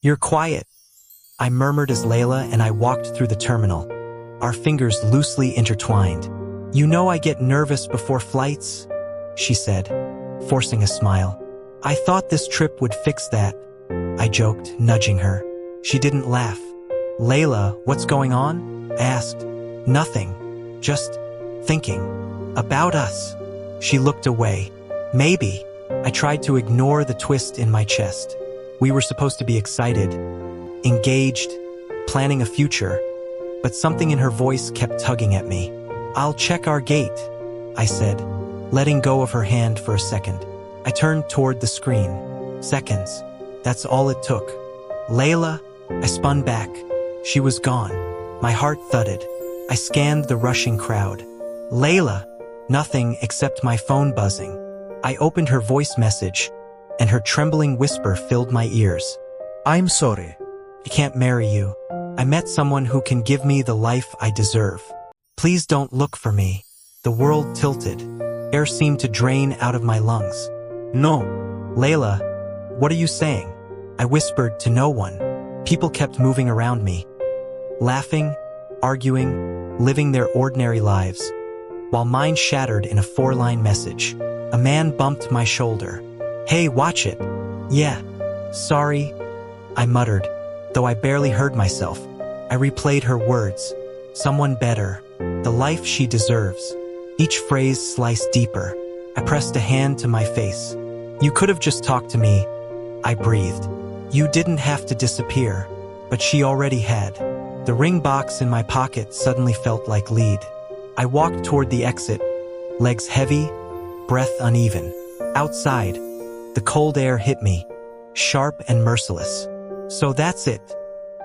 You're quiet, I murmured as Layla and I walked through the terminal, our fingers loosely intertwined. You know I get nervous before flights, she said, forcing a smile. I thought this trip would fix that, I joked, nudging her. She didn't laugh. Layla, what's going on? I asked. Nothing, just thinking about us. She looked away. Maybe. I tried to ignore the twist in my chest. We were supposed to be excited, engaged, planning a future, but something in her voice kept tugging at me. I'll check our gate, I said, letting go of her hand for a second. I turned toward the screen. Seconds. That's all it took. Layla, I spun back. She was gone. My heart thudded. I scanned the rushing crowd. Layla, nothing except my phone buzzing. I opened her voice message, and her trembling whisper filled my ears. I'm sorry. I can't marry you. I met someone who can give me the life I deserve. Please don't look for me. The world tilted. Air seemed to drain out of my lungs. No. Layla, what are you saying? I whispered to no one. People kept moving around me, laughing, arguing, living their ordinary lives, while mine shattered in a 4-line message. A man bumped my shoulder. Hey, watch it. Yeah. Sorry, I muttered, though I barely heard myself. I replayed her words. Someone better. The life she deserves. Each phrase sliced deeper. I pressed a hand to my face. You could have just talked to me, I breathed. You didn't have to disappear, but she already had. The ring box in my pocket suddenly felt like lead. I walked toward the exit, legs heavy, breath uneven. Outside, the cold air hit me, sharp and merciless. So that's it,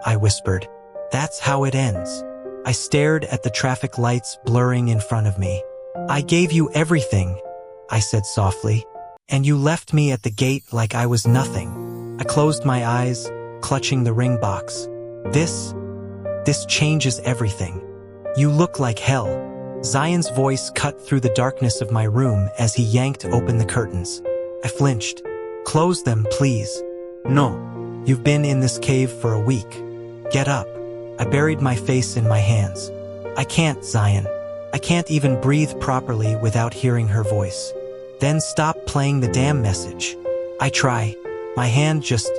I whispered. That's how it ends. I stared at the traffic lights blurring in front of me. I gave you everything, I said softly, and you left me at the gate like I was nothing. I closed my eyes, clutching the ring box. This changes everything. You look like hell. Zion's voice cut through the darkness of my room as he yanked open the curtains. I flinched. Close them, please. No. You've been in this cave for a week. Get up. I buried my face in my hands. I can't, Zion. I can't even breathe properly without hearing her voice. Then stop playing the damn message. I try. My hand just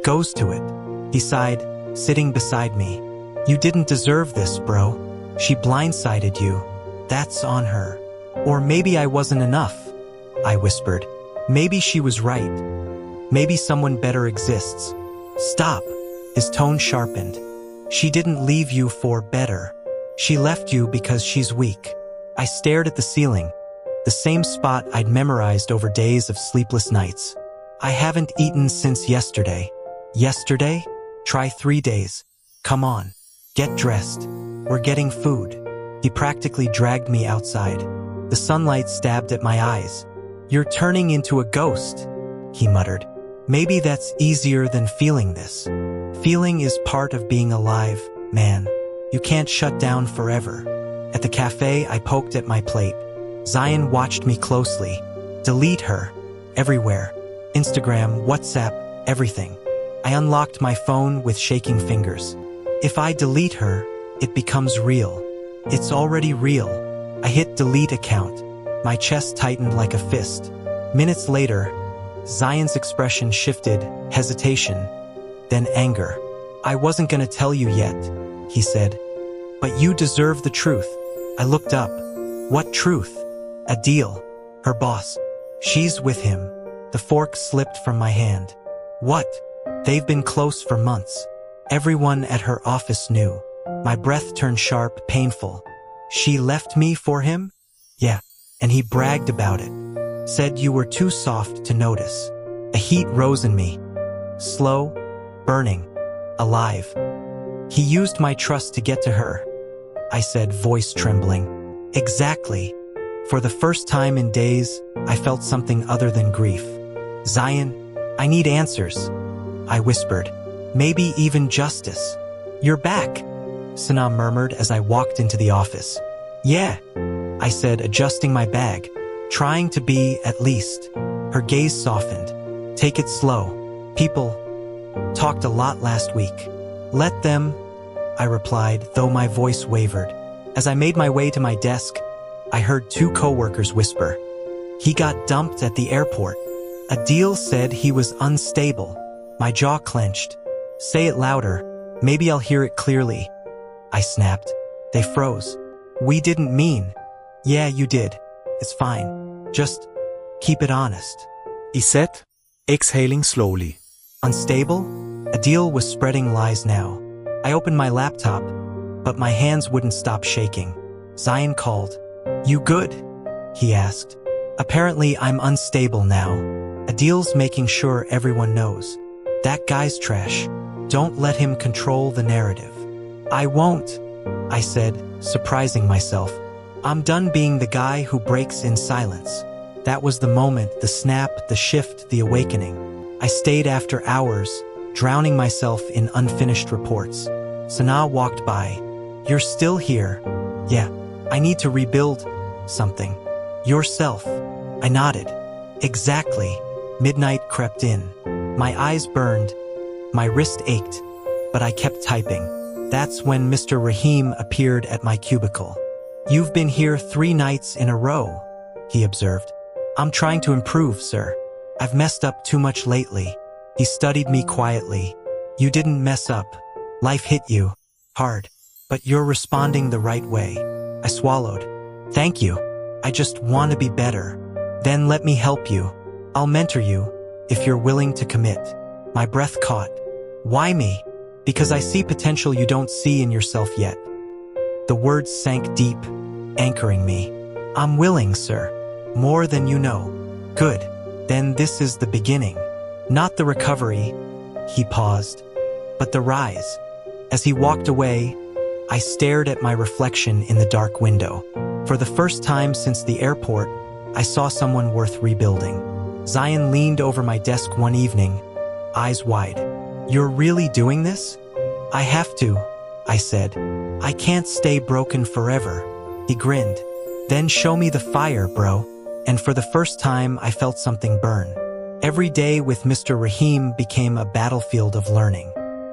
goes to it. He sighed, sitting beside me. You didn't deserve this, bro. She blindsided you. That's on her. Or maybe I wasn't enough, I whispered. Maybe she was right. Maybe someone better exists. Stop. His tone sharpened. She didn't leave you for better. She left you because she's weak. I stared at the ceiling, the same spot I'd memorized over days of sleepless nights. I haven't eaten since yesterday. Yesterday? Try 3 days. Come on. Get dressed. We're getting food. He practically dragged me outside. The sunlight stabbed at my eyes. You're turning into a ghost, he muttered. Maybe that's easier than feeling this. Feeling is part of being alive, man. You can't shut down forever. At the cafe, I poked at my plate. Zion watched me closely. Delete her. Everywhere. Instagram, WhatsApp, everything. I unlocked my phone with shaking fingers. If I delete her, it becomes real. It's already real. I hit delete account. My chest tightened like a fist. Minutes later, Zion's expression shifted, hesitation, then anger. I wasn't gonna tell you yet, he said. But you deserve the truth. I looked up. What truth? Adil, her boss. She's with him. The fork slipped from my hand. What? They've been close for months. Everyone at her office knew. My breath turned sharp, painful. She left me for him? Yeah, and he bragged about it. Said you were too soft to notice. A heat rose in me. Slow, burning, alive. He used my trust to get to her, I said, voice trembling. Exactly. For the first time in days, I felt something other than grief. Zion, I need answers, I whispered. Maybe even justice. You're back, Sana murmured as I walked into the office. Yeah, I said, adjusting my bag, trying to be at least. Her gaze softened. Take it slow. People Talked a lot last week. Let them, I replied, though my voice wavered. As I made my way to my desk, I heard two coworkers whisper. He got dumped at the airport. Adil said he was unstable. My jaw clenched. Say it louder. Maybe I'll hear it clearly. I snapped. They froze. We didn't mean. Yeah, you did. It's fine. Just keep it honest. He said, exhaling slowly. Unstable? Adil was spreading lies now. I opened my laptop, but my hands wouldn't stop shaking. Zion called. You good? He asked. Apparently I'm unstable now. Adil's making sure everyone knows. That guy's trash. Don't let him control the narrative. I won't, I said, surprising myself. I'm done being the guy who breaks in silence. That was the moment, the snap, the shift, the awakening. I stayed after hours, drowning myself in unfinished reports. Sanaa walked by. You're still here. Yeah, I need to rebuild something. Yourself. I nodded. Exactly. Midnight crept in. My eyes burned. My wrist ached, but I kept typing. That's when Mr. Rahim appeared at my cubicle. You've been here 3 nights in a row, he observed. I'm trying to improve, sir. I've messed up too much lately. He studied me quietly. You didn't mess up. Life hit you. Hard. But you're responding the right way. I swallowed. Thank you. I just want to be better. Then let me help you. I'll mentor you, if you're willing to commit. My breath caught. Why me? Because I see potential you don't see in yourself yet. The words sank deep, anchoring me. I'm willing, sir. More than you know. Good. Then this is the beginning. Not the recovery, he paused, but the rise. As he walked away, I stared at my reflection in the dark window. For the first time since the airport, I saw someone worth rebuilding. Zion leaned over my desk one evening, eyes wide. You're really doing this? I have to, I said. I can't stay broken forever. He grinned. Then show me the fire, bro. And for the first time, I felt something burn. Every day with Mr. Rahim became a battlefield of learning.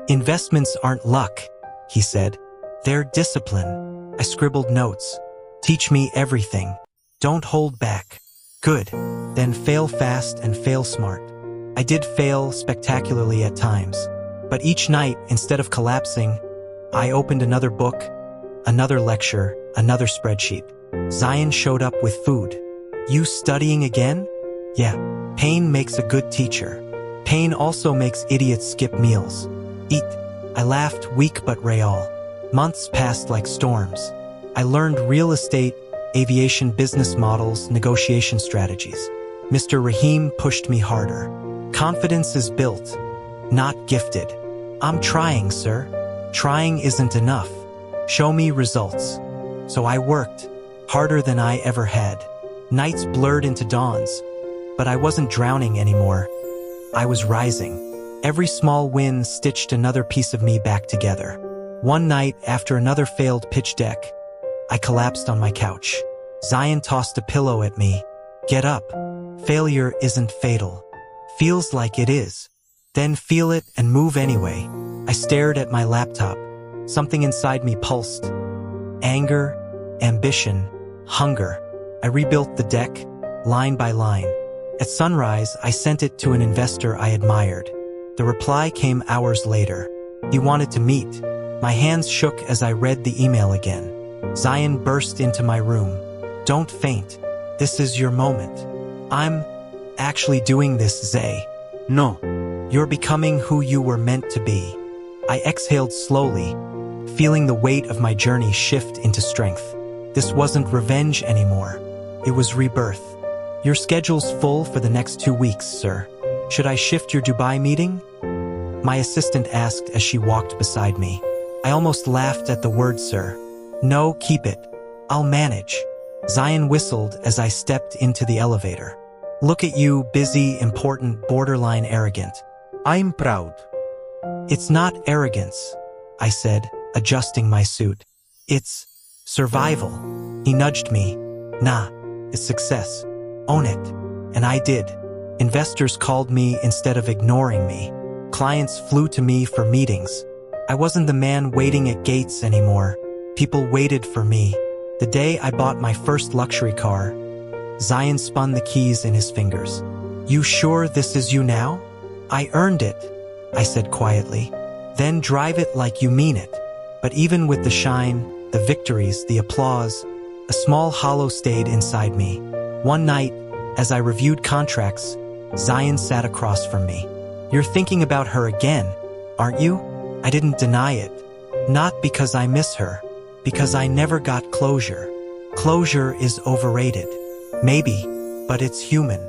Investments aren't luck, he said. They're discipline. I scribbled notes. Teach me everything. Don't hold back. Good. Then fail fast and fail smart. I did fail spectacularly at times. But each night, instead of collapsing, I opened another book, another lecture, another spreadsheet. Zion showed up with food. You studying again? Yeah. Pain makes a good teacher. Pain also makes idiots skip meals. Eat. I laughed, weak but real. Months passed like storms. I learned real estate, aviation business models, negotiation strategies. Mr. Rahim pushed me harder. Confidence is built, not gifted. I'm trying, sir. Trying isn't enough. Show me results. So I worked, harder than I ever had. Nights blurred into dawns, but I wasn't drowning anymore. I was rising. Every small win stitched another piece of me back together. One night, after another failed pitch deck, I collapsed on my couch. Zion tossed a pillow at me. Get up. Failure isn't fatal. Feels like it is. Then feel it and move anyway. I stared at my laptop. Something inside me pulsed. Anger, ambition, hunger. I rebuilt the deck, line by line. At sunrise, I sent it to an investor I admired. The reply came hours later. He wanted to meet. My hands shook as I read the email again. Zion burst into my room. Don't faint. This is your moment. I'm actually doing this, Zay. No. You're becoming who you were meant to be. I exhaled slowly, feeling the weight of my journey shift into strength. This wasn't revenge anymore. It was rebirth. Your schedule's full for the next 2 weeks, sir. Should I shift your Dubai meeting? My assistant asked as she walked beside me. I almost laughed at the word, sir. No, keep it. I'll manage. Zion whistled as I stepped into the elevator. Look at you, busy, important, borderline arrogant. I'm proud. It's not arrogance, I said, adjusting my suit. It's survival. He nudged me. Nah, it's success. Own it. And I did. Investors called me instead of ignoring me. Clients flew to me for meetings. I wasn't the man waiting at gates anymore. People waited for me. The day I bought my first luxury car, Zion spun the keys in his fingers. "You sure this is you now?" "I earned it," I said quietly. "Then drive it like you mean it." But even with the shine, the victories, the applause, a small hollow stayed inside me. One night, as I reviewed contracts, Zion sat across from me. "You're thinking about her again, aren't you?" I didn't deny it. Not because I miss her, because I never got closure. Closure is overrated. Maybe, but it's human.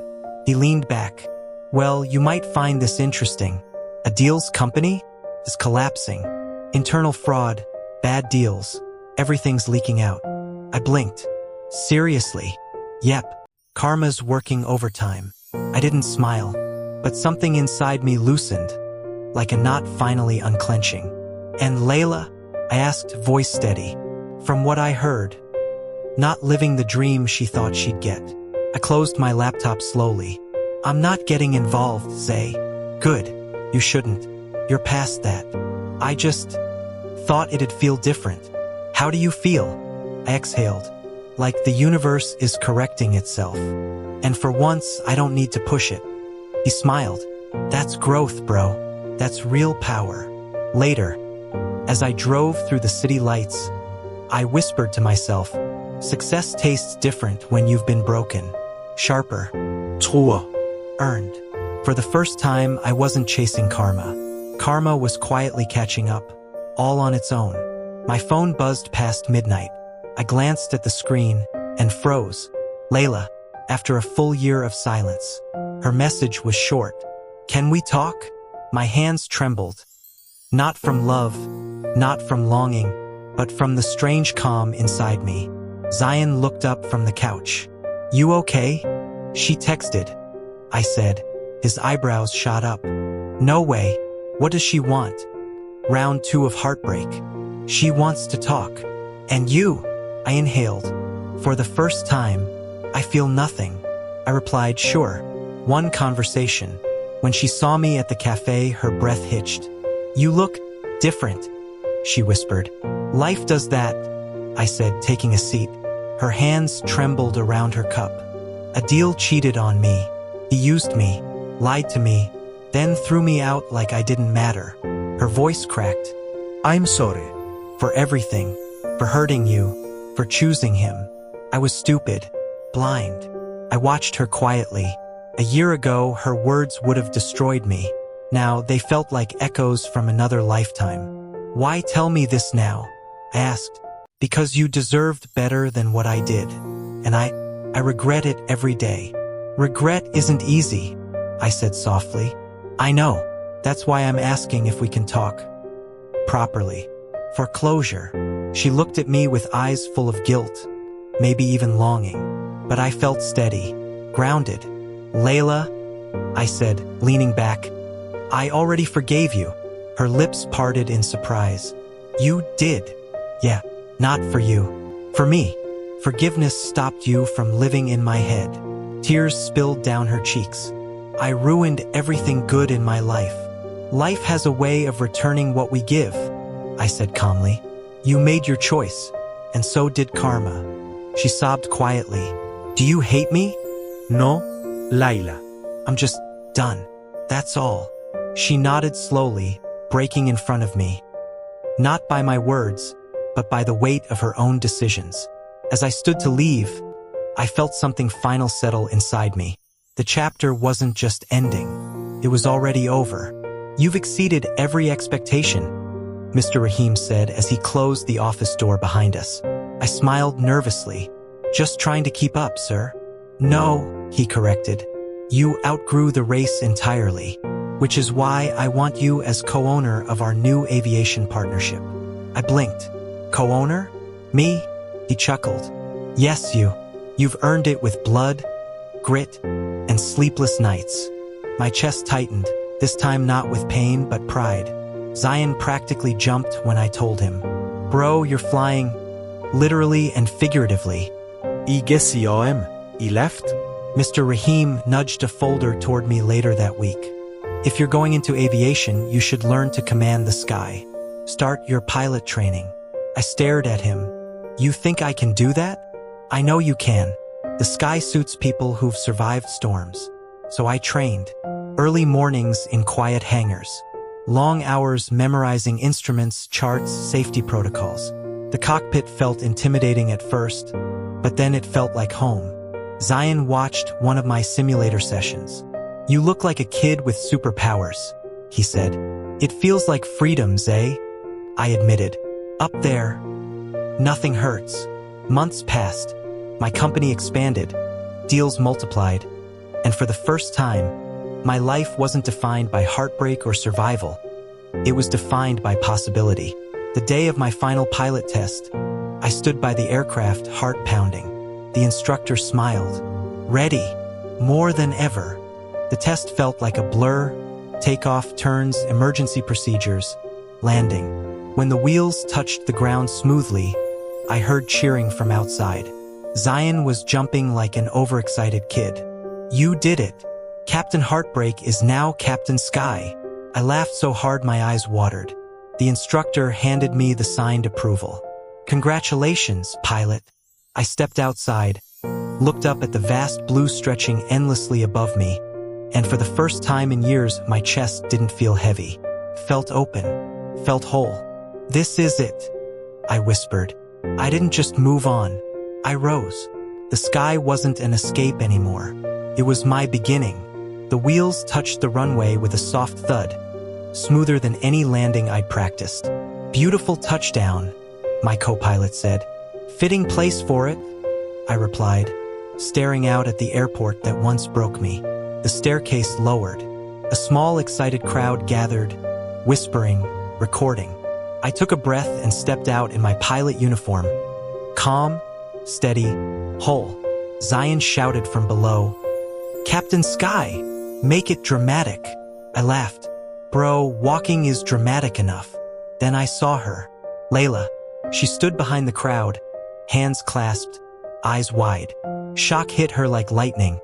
He leaned back. "Well, you might find this interesting. A deals company is collapsing. Internal fraud, bad deals, everything's leaking out." I blinked. "Seriously?" "Yep. Karma's working overtime." I didn't smile, but something inside me loosened, like a knot finally unclenching. "And Layla?" I asked, voice steady. "From what I heard, not living the dream she thought she'd get." I closed my laptop slowly. "I'm not getting involved, Zay." "Good. You shouldn't. You're past that. I just thought it'd feel different." "How do you feel?" I exhaled. "Like the universe is correcting itself. And for once, I don't need to push it." He smiled. "That's growth, bro. That's real power." Later, as I drove through the city lights, I whispered to myself, "Success tastes different when you've been broken. Sharper. Truer. Earned." For the first time, I wasn't chasing karma. Karma was quietly catching up, all on its own. My phone buzzed past midnight. I glanced at the screen and froze. Layla, after a full year of silence. Her message was short. "Can we talk?" My hands trembled. Not from love, not from longing, but from the strange calm inside me. Zion looked up from the couch. "You okay?" She texted. I said. His eyebrows shot up. "No way. What does she want?" "Round 2 of Heartbreak. She wants to talk." "And you?" I inhaled. "For the first time, I feel nothing." I replied, "Sure. One conversation." When she saw me at the cafe, her breath hitched. "You look different," she whispered. "Life does that," I said, taking a seat. Her hands trembled around her cup. "A deal cheated on me. He used me, lied to me, then threw me out like I didn't matter." Her voice cracked. I'm sorry. "For everything. For hurting you. For choosing him. I was stupid. Blind." I watched her quietly. A year ago, her words would have destroyed me. Now, they felt like echoes from another lifetime. "Why tell me this now?" I asked. "Because you deserved better than what I did. And I regret it every day." "Regret isn't easy," I said softly. "I know. That's why I'm asking if we can talk. Properly. For closure." She looked at me with eyes full of guilt, maybe even longing. But I felt steady, grounded. "Layla," I said, leaning back, "I already forgave you." Her lips parted in surprise. "You did?" "Yeah, not for you. For me." Forgiveness stopped you from living in my head. Tears spilled down her cheeks. "I ruined everything good in my life." "Life has a way of returning what we give," I said calmly. "You made your choice, and so did karma." She sobbed quietly. "Do you hate me?" No, Layla. "I'm just done. That's all." She nodded slowly, breaking in front of me. Not by my words, but by the weight of her own decisions. As I stood to leave, I felt something final settle inside me. The chapter wasn't just ending. It was already over. "You've exceeded every expectation," Mr. Rahim said as he closed the office door behind us. I smiled nervously. "Just trying to keep up, sir." "No," he corrected. "You outgrew the race entirely, which is why I want you as co-owner of our new aviation partnership." I blinked. "Co-owner? Me?" He chuckled. "Yes, you. You've earned it with blood, grit, and sleepless nights." My chest tightened, this time not with pain but pride. Zion practically jumped when I told him. "Bro, you're flying, literally and figuratively." IGCOM. He left? Mr. Rahim nudged a folder toward me later that week. If you're going into aviation, you should learn to command the sky. Start your pilot training. I stared at him. You think I can do that? I know you can. The sky suits people who've survived storms. So I trained. Early mornings in quiet hangars. Long hours memorizing instruments, charts, safety protocols. The cockpit felt intimidating at first, but then it felt like home. Zion watched one of my simulator sessions. You look like a kid with superpowers, he said. It feels like freedoms, eh? I admitted. Up there, nothing hurts. Months passed. My company expanded. Deals multiplied. And for the first time, my life wasn't defined by heartbreak or survival. It was defined by possibility. The day of my final pilot test, I stood by the aircraft, heart pounding. The instructor smiled. Ready, more than ever. The test felt like a blur. Takeoff, turns, emergency procedures, landing. When the wheels touched the ground smoothly, I heard cheering from outside. Zion was jumping like an overexcited kid. You did it. Captain Heartbreak is now Captain Sky. I laughed so hard my eyes watered. The instructor handed me the signed approval. Congratulations, pilot. I stepped outside, looked up at the vast blue stretching endlessly above me, and for the first time in years, my chest didn't feel heavy. Felt open, felt whole. This is it, I whispered. I didn't just move on. I rose. The sky wasn't an escape anymore. It was my beginning. The wheels touched the runway with a soft thud, smoother than any landing I'd practiced. Beautiful touchdown, my co-pilot said. Fitting place for it, I replied, staring out at the airport that once broke me. The staircase lowered. A small, excited crowd gathered, whispering, recording. I took a breath and stepped out in my pilot uniform. Calm, steady, whole. Zion shouted from below, Captain Sky, make it dramatic. I laughed. Bro, walking is dramatic enough. Then I saw her. Layla. She stood behind the crowd, hands clasped, eyes wide. Shock hit her like lightning.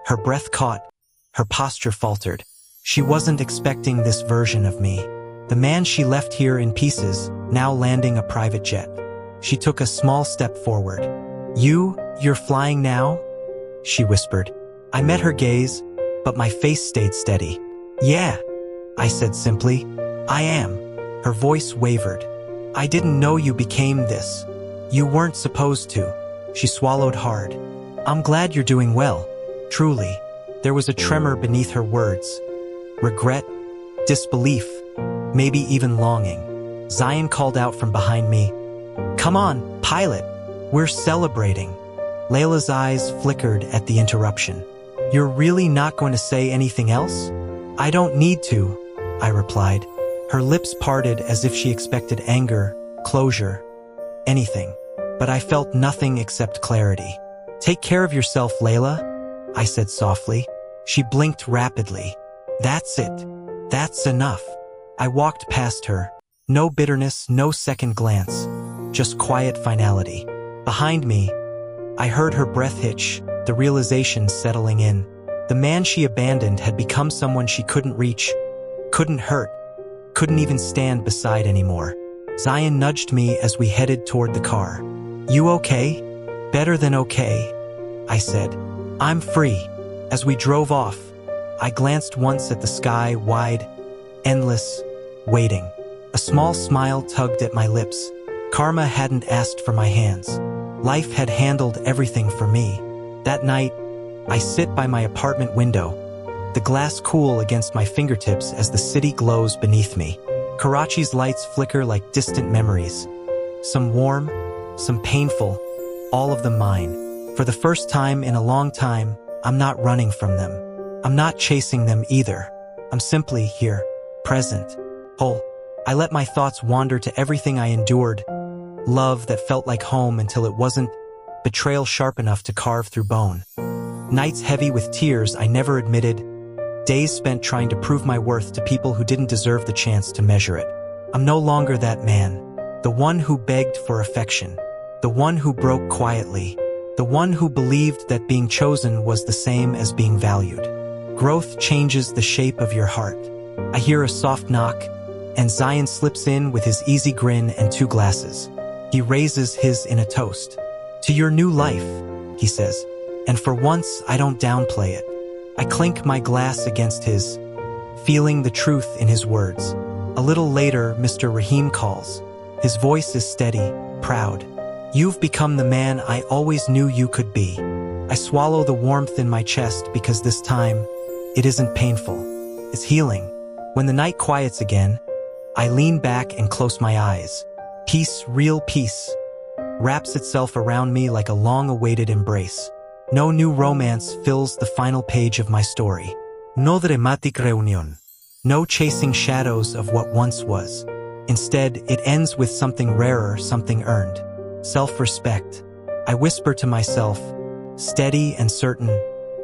Her breath caught. Her posture faltered. She wasn't expecting this version of me. The man she left here in pieces, now landing a private jet. She took a small step forward. You're flying now? She whispered. I met her gaze, but my face stayed steady. Yeah, I said simply. I am. Her voice wavered. I didn't know you became this. You weren't supposed to. She swallowed hard. I'm glad you're doing well. Truly. There was a tremor beneath her words. Regret, disbelief, maybe even longing. Zion called out from behind me. Come on, pilot. We're celebrating. Layla's eyes flickered at the interruption. You're really not going to say anything else? I don't need to, I replied. Her lips parted as if she expected anger, closure, anything. But I felt nothing except clarity. Take care of yourself, Layla, I said softly. She blinked rapidly. That's it. That's enough. I walked past her. No bitterness, no second glance. Just quiet finality. Behind me, I heard her breath hitch, the realization settling in. The man she abandoned had become someone she couldn't reach, couldn't hurt, couldn't even stand beside anymore. Zion nudged me as we headed toward the car. You okay? Better than okay, I said. I'm free. As we drove off, I glanced once at the sky, wide, endless, waiting. A small smile tugged at my lips. Karma hadn't asked for my hands. Life had handled everything for me. That night, I sit by my apartment window, the glass cool against my fingertips as the city glows beneath me. Karachi's lights flicker like distant memories. Some warm, some painful, all of them mine. For the first time in a long time, I'm not running from them. I'm not chasing them either. I'm simply here, present, whole. I let my thoughts wander to everything I endured. Love that felt like home until it wasn't. Betrayal sharp enough to carve through bone. Nights heavy with tears I never admitted. Days spent trying to prove my worth to people who didn't deserve the chance to measure it. I'm no longer that man. The one who begged for affection. The one who broke quietly. The one who believed that being chosen was the same as being valued. Growth changes the shape of your heart. I hear a soft knock, and Zion slips in with his easy grin and 2 glasses. He raises his in a toast. To your new life, he says, and for once I don't downplay it. I clink my glass against his, feeling the truth in his words. A little later, Mr. Rahim calls. His voice is steady, proud. You've become the man I always knew you could be. I swallow the warmth in my chest because this time, it isn't painful. It's healing. When the night quiets again, I lean back and close my eyes. Peace, real peace, wraps itself around me like a long-awaited embrace. No new romance fills the final page of my story. No dramatic reunión. No chasing shadows of what once was. Instead, it ends with something rarer, something earned. Self-respect. I whisper to myself, steady and certain,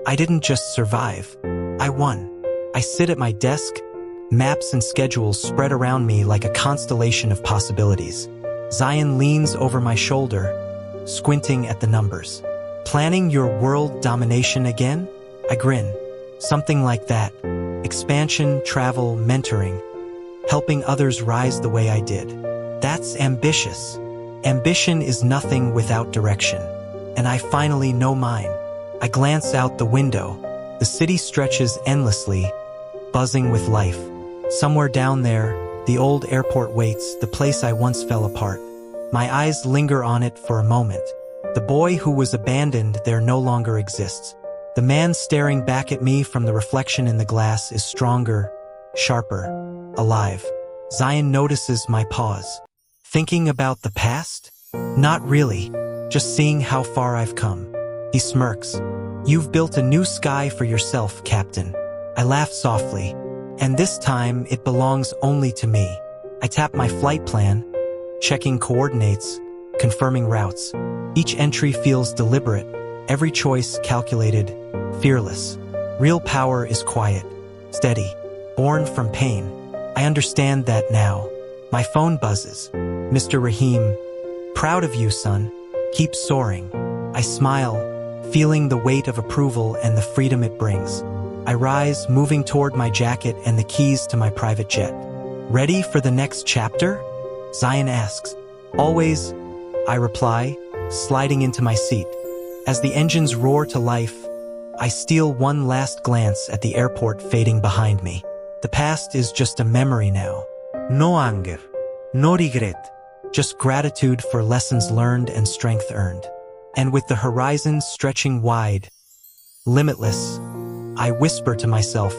I didn't just survive. I won. I sit at my desk, maps and schedules spread around me like a constellation of possibilities. Zion leans over my shoulder, squinting at the numbers. Planning your world domination again? I grin. Something like that. Expansion, travel, mentoring. Helping others rise the way I did. That's ambitious. Ambition is nothing without direction. And I finally know mine. I glance out the window. The city stretches endlessly, buzzing with life. Somewhere down there, the old airport waits, the place I once fell apart. My eyes linger on it for a moment. The boy who was abandoned there no longer exists. The man staring back at me from the reflection in the glass is stronger, sharper, alive. Zion notices my pause. Thinking about the past? Not really, just seeing how far I've come. He smirks. You've built a new sky for yourself, Captain. I laugh softly, and this time it belongs only to me. I tap my flight plan, checking coordinates, confirming routes. Each entry feels deliberate, every choice calculated, fearless. Real power is quiet, steady, born from pain. I understand that now. My phone buzzes. Mr. Rahim, proud of you, son. Keep soaring. I smile, feeling the weight of approval and the freedom it brings. I rise, moving toward my jacket and the keys to my private jet. Ready for the next chapter? Zion asks. Always, I reply, sliding into my seat. As the engines roar to life, I steal one last glance at the airport fading behind me. The past is just a memory now. No anger. No regret. Just gratitude for lessons learned and strength earned. And with the horizon stretching wide, limitless, I whisper to myself,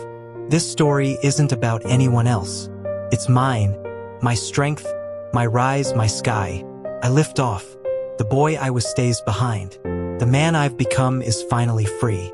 this story isn't about anyone else. It's mine, my strength, my rise, my sky. I lift off. The boy I was stays behind. The man I've become is finally free.